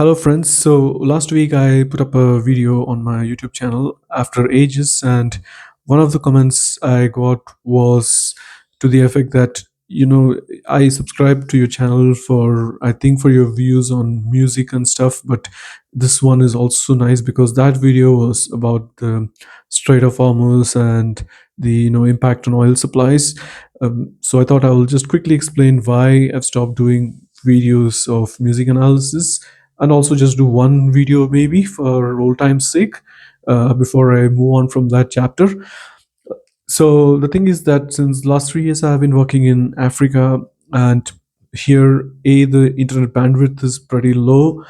Hello, friends. So last week I put up a video on my YouTube channel after ages, and one of the comments I got was to the effect that, I subscribe to your channel for, I think, for your views on music and stuff, but this one is also nice because that video was about the Strait of Hormuz and the, impact on oil supplies. So I thought I will just quickly explain why I've stopped doing videos of music analysis and also just do one video maybe for old time's sake before I move on from that chapter. So the thing is that since last 3 years I've been working in Africa, and here the internet bandwidth is pretty low,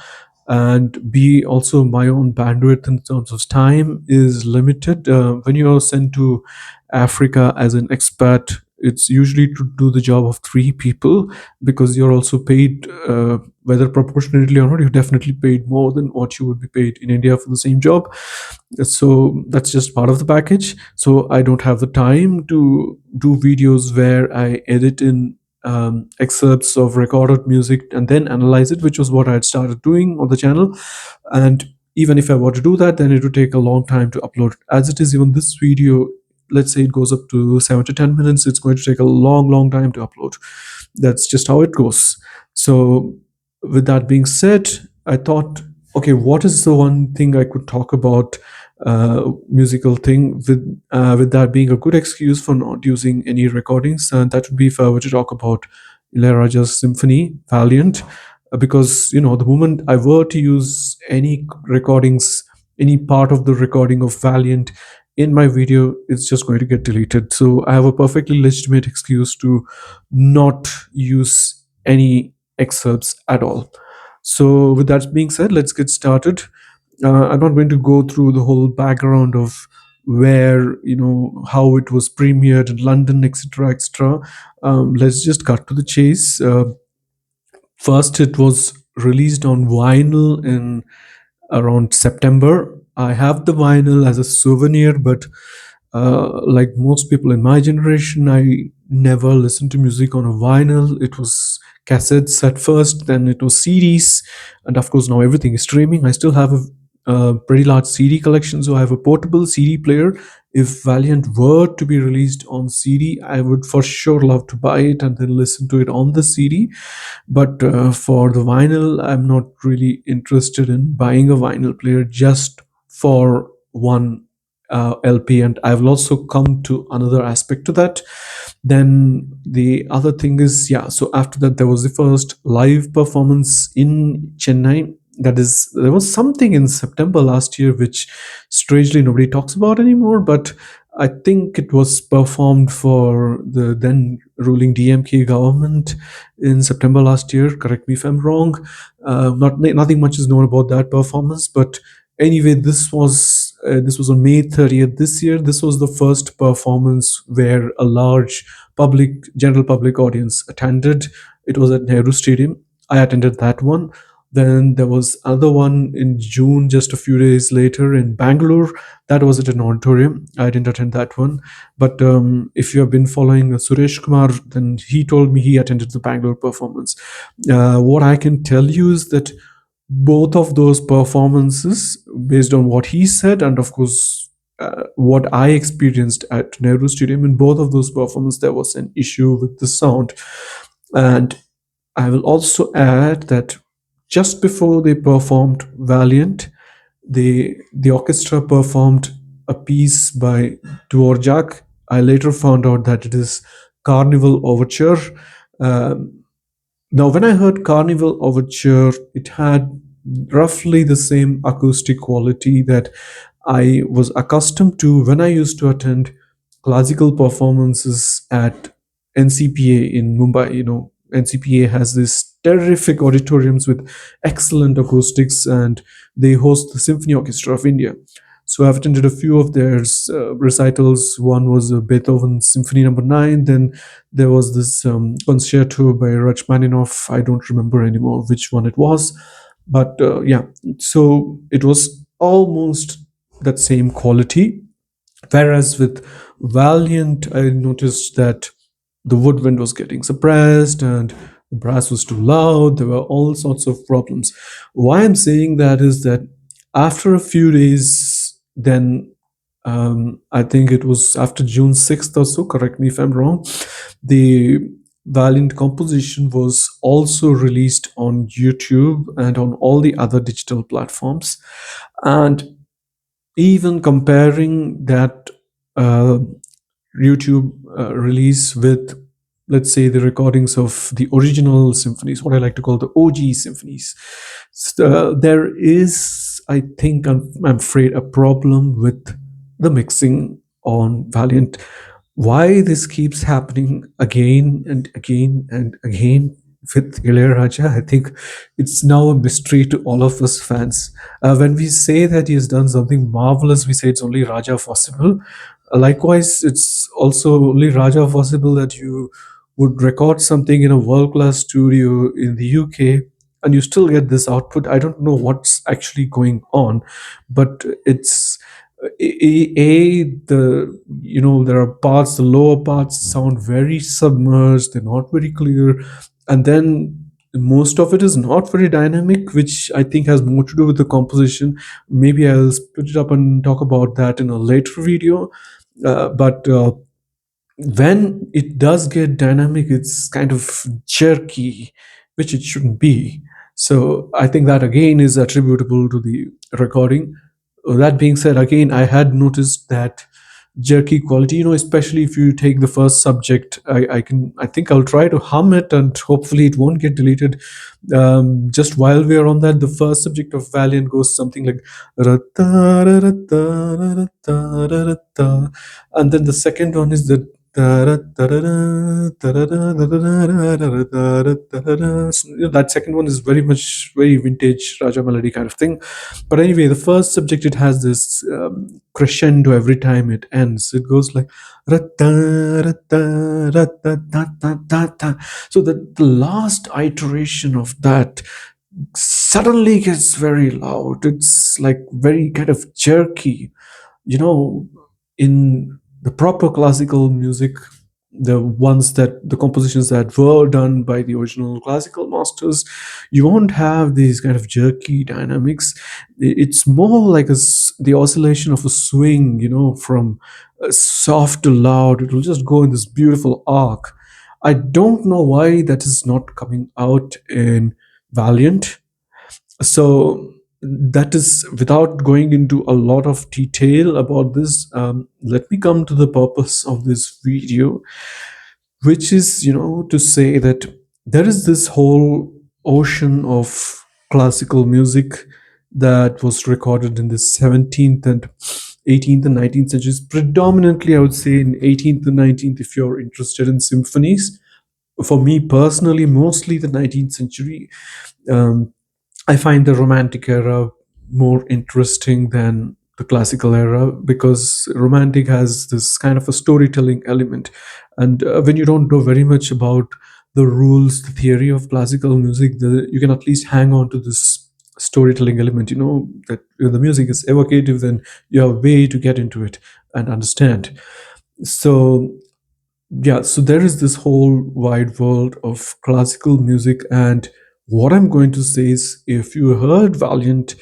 and B, also my own bandwidth in terms of time is limited. When you are sent to Africa as an expat, it's usually to do the job of three people because you're also paid, whether proportionately or not, you're definitely paid more than what you would be paid in India for the same job. So that's just part of the package. So I don't have the time to do videos where I edit in excerpts of recorded music and then analyze it, which was what I had started doing on the channel. And even if I were to do that, then it would take a long time to upload. As it is, even this video, let's say it goes up to 7 to 10 minutes, it's going to take a long time to upload. That's just how it goes. So with that being said, I thought, okay, what is the one thing I could talk about, musical thing, with that being a good excuse for not using any recordings, and that would be if I were to talk about Ilayaraja's symphony Valiant. Because the moment I were to use any recordings, any part of the recording of Valiant in my video, it's just going to get deleted. So I have a perfectly legitimate excuse to not use any excerpts at all. So with that being said, let's get started. I'm not going to go through the whole background of where, how it was premiered in London, etc., etc. Let's just cut to the chase. First, it was released on vinyl in around September. I have the vinyl as a souvenir, but like most people in my generation, I never listened to music on a vinyl. It was cassettes at first, then it was CDs, and of course, now everything is streaming. I still have a pretty large CD collection, so I have a portable CD player. If Valiant were to be released on CD, I would for sure love to buy it and then listen to it on the CD. But for the vinyl, I'm not really interested in buying a vinyl player just for one LP. And I will also come to another aspect to that. Then the other thing is, yeah, so after that, there was the first live performance in Chennai. That is, there was something in September last year, which strangely nobody talks about anymore, but I think it was performed for the then ruling DMK government in September last year. Correct me if I'm wrong. Nothing much is known about that performance, but anyway, this was on May 30th this year. This was the first performance where a large general public audience attended. It was at Nehru Stadium. I attended that one. Then there was other one in June, just a few days later in Bangalore. That was at an auditorium. I didn't attend that one. But if you have been following Suresh Kumar, then he told me he attended the Bangalore performance. What I can tell you is that both of those performances, based on what he said, and of course, what I experienced at Nehru Stadium, in both of those performances, there was an issue with the sound. And I will also add that just before they performed Valiant, the orchestra performed a piece by Dvorak. I later found out that it is Carnival Overture. Um, Now, when I heard Carnival Overture, it had roughly the same acoustic quality that I was accustomed to when I used to attend classical performances at NCPA in Mumbai. NCPA has these terrific auditoriums with excellent acoustics, and they host the Symphony Orchestra of India. So I've attended a few of their recitals. One was Beethoven Symphony Number 9. Then there was this concerto by Rachmaninoff. I don't remember anymore which one it was, but yeah. So it was almost that same quality. Whereas with Valiant, I noticed that the woodwind was getting suppressed, and the brass was too loud, there were all sorts of problems. Why I'm saying that is that after a few days, then I think it was after June 6th or so, correct me if I'm wrong, the Valiant composition was also released on YouTube and on all the other digital platforms. And even comparing that uh, YouTube release with, let's say, the recordings of the original symphonies, what I like to call the OG symphonies, there is, I think, I'm afraid, a problem with the mixing on Valiant. Why this keeps happening again and again and again with Ilayaraja, I think it's now a mystery to all of us fans. When we say that he has done something marvelous, we say it's only Raja possible. Likewise, it's also only Raja possible that you would record something in a world class studio in the UK and you still get this output. I don't know what's actually going on, but it's the there are parts, the lower parts sound very submerged, they're not very clear, and then most of it is not very dynamic, which I think has more to do with the composition. Maybe I'll split it up and talk about that in a later video. But when it does get dynamic, it's kind of jerky, which it shouldn't be. So I think that again is attributable to the recording. That being said, again, I had noticed that jerky quality, especially if you take the first subject. I think I'll try to hum it and hopefully it won't get deleted. Just while we are on that, the first subject of Valiant goes something like "Ra-ta, ra-ra-ta, ra-ra-ta, ra-ra-ta," and then the second one is the that second one is very much very vintage Raja melody kind of thing. But anyway, the first subject, it has this crescendo every time it ends. It goes like "Ra-ta, ra-ta, ra-ta-ta-ta-ta-ta." So the last iteration of that suddenly gets very loud. It's like very kind of jerky. you know in the proper classical music, the compositions that were done by the original classical masters, you won't have these kind of jerky dynamics. It's more like the oscillation of a swing, from soft to loud. It will just go in this beautiful arc. I don't know why that is not coming out in Valiant. So that is, without going into a lot of detail about this, let me come to the purpose of this video, which is, to say that there is this whole ocean of classical music that was recorded in the 17th and 18th and 19th centuries. Predominantly, I would say in 18th and 19th, if you're interested in symphonies. For me personally, mostly the 19th century. Um, I find the Romantic era more interesting than the classical era, because Romantic has this kind of a storytelling element. And when you don't know very much about the rules, the theory of classical music, you can at least hang on to this storytelling element, that when the music is evocative, then you have a way to get into it and understand. So yeah, so there is this whole wide world of classical music, and what I'm going to say is, if you heard Valiant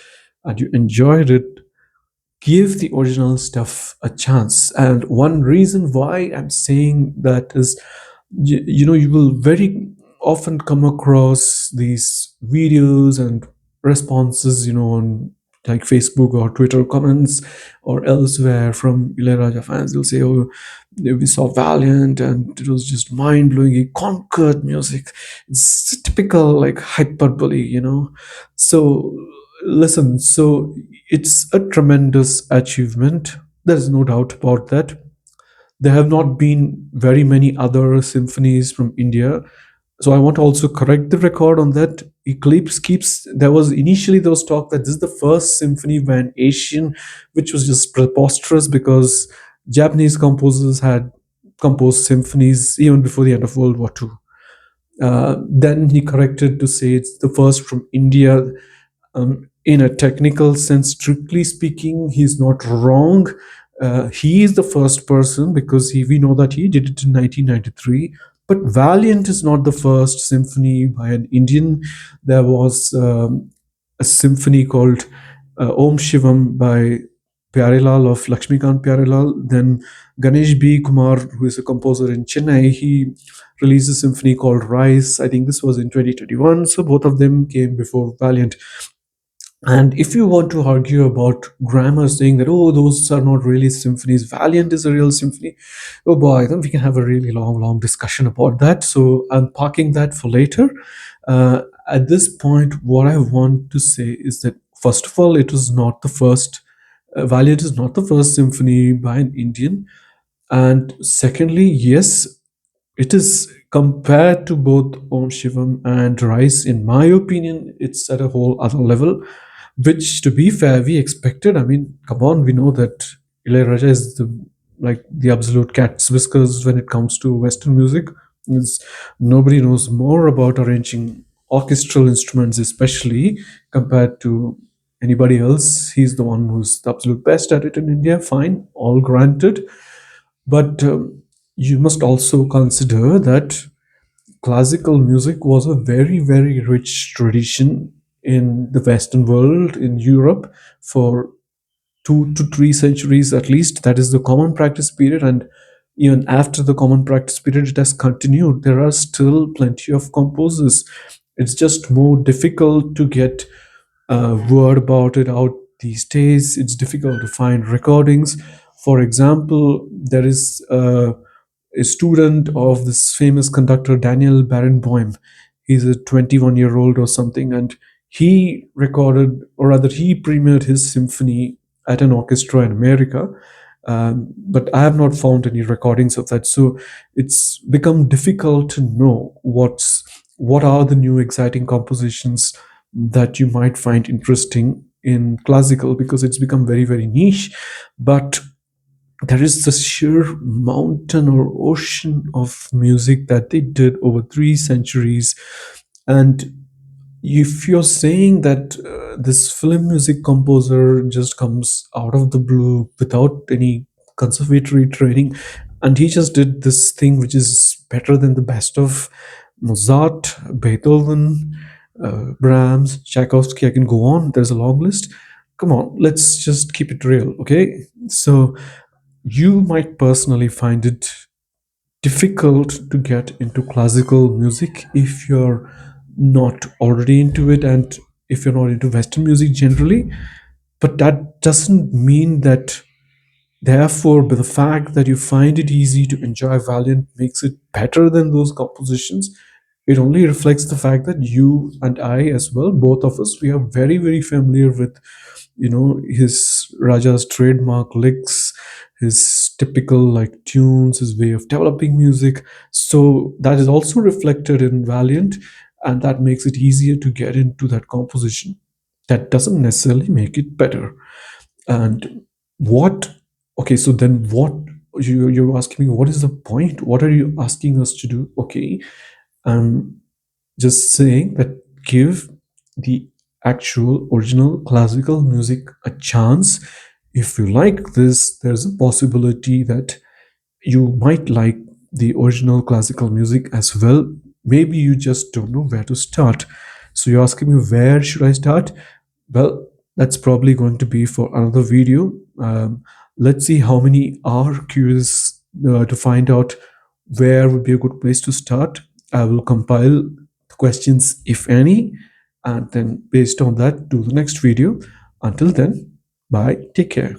and you enjoyed it, give the original stuff a chance. And one reason why I'm saying that is, you will very often come across these videos and responses, on like Facebook or Twitter comments or elsewhere from Ilayaraja fans. They'll say, "Oh, we saw Valiant and it was just mind blowing. He conquered music." It's typical like hyperbole, So listen, so it's a tremendous achievement. There's no doubt about that. There have not been very many other symphonies from India. So I want to also correct the record on that. Eclipse keeps there was initially those talk that this is the first symphony by an Asian, which was just preposterous, because Japanese composers had composed symphonies even before the end of World War II. Then he corrected to say it's the first from India. In a technical sense, strictly speaking, he's not wrong. He is the first person, because we know that he did it in 1993. But Valiant is not the first symphony by an Indian. There was a symphony called Om Shivam by Pyarelal of Lakshmikant Pyarelal. Then Ganesh B. Kumar, who is a composer in Chennai, he released a symphony called Rise. I think this was in 2021. So both of them came before Valiant. And if you want to argue about grammar, saying that, oh, those are not really symphonies, Valiant is a real symphony, oh boy, then we can have a really long, long discussion about that. So I'm parking that for later. At this point, what I want to say is that, first of all, it was not the first, Valiant is not the first symphony by an Indian. And secondly, yes, it is compared to both Om Shivam and Rise, in my opinion, it's at a whole other level, which to be fair, we expected. I mean, come on, we know that Ilayaraja is the absolute cat's whiskers when it comes to Western music. It's, nobody knows more about arranging orchestral instruments, especially compared to anybody else. He's the one who's the absolute best at it in India. Fine, all granted. But you must also consider that classical music was a very, very rich tradition in the Western world, in Europe, for 2 to 3 centuries at least. That is the common practice period. And even after the common practice period, it has continued. There are still plenty of composers. It's just more difficult to get word about it out these days. It's difficult to find recordings. For example, there is a student of this famous conductor Daniel Barenboim. He's a 21-year-old or something, and he recorded, or rather, he premiered his symphony at an orchestra in America. But I have not found any recordings of that. So it's become difficult to know what are the new exciting compositions that you might find interesting in classical, because it's become very, very niche. But there is the sheer mountain or ocean of music that they did over 3 centuries. And if you're saying that this film music composer just comes out of the blue without any conservatory training, and he just did this thing which is better than the best of Mozart, Beethoven, Brahms, Tchaikovsky, I can go on, there's a long list. Come on, let's just keep it real, okay? So you might personally find it difficult to get into classical music if you're not already into it, and if you're not into Western music generally. But that doesn't mean that, therefore, by the fact that you find it easy to enjoy Valiant makes it better than those compositions. It only reflects the fact that you and I, as well, both of us, we are very, very familiar with, his Raja's trademark licks, his typical like tunes, his way of developing music. So that is also reflected in Valiant, and that makes it easier to get into that composition. That doesn't necessarily make it better. And what? Okay, so then what? You're asking me, what is the point? What are you asking us to do? Okay, I'm just saying that give the actual original classical music a chance. If you like this, there's a possibility that you might like the original classical music as well. Maybe you just don't know where to start. So you're asking me, where should I start? Well, that's probably going to be for another video. Let's see how many are curious to find out where would be a good place to start. I will compile the questions, if any, and then based on that, do the next video. Until then, bye, take care.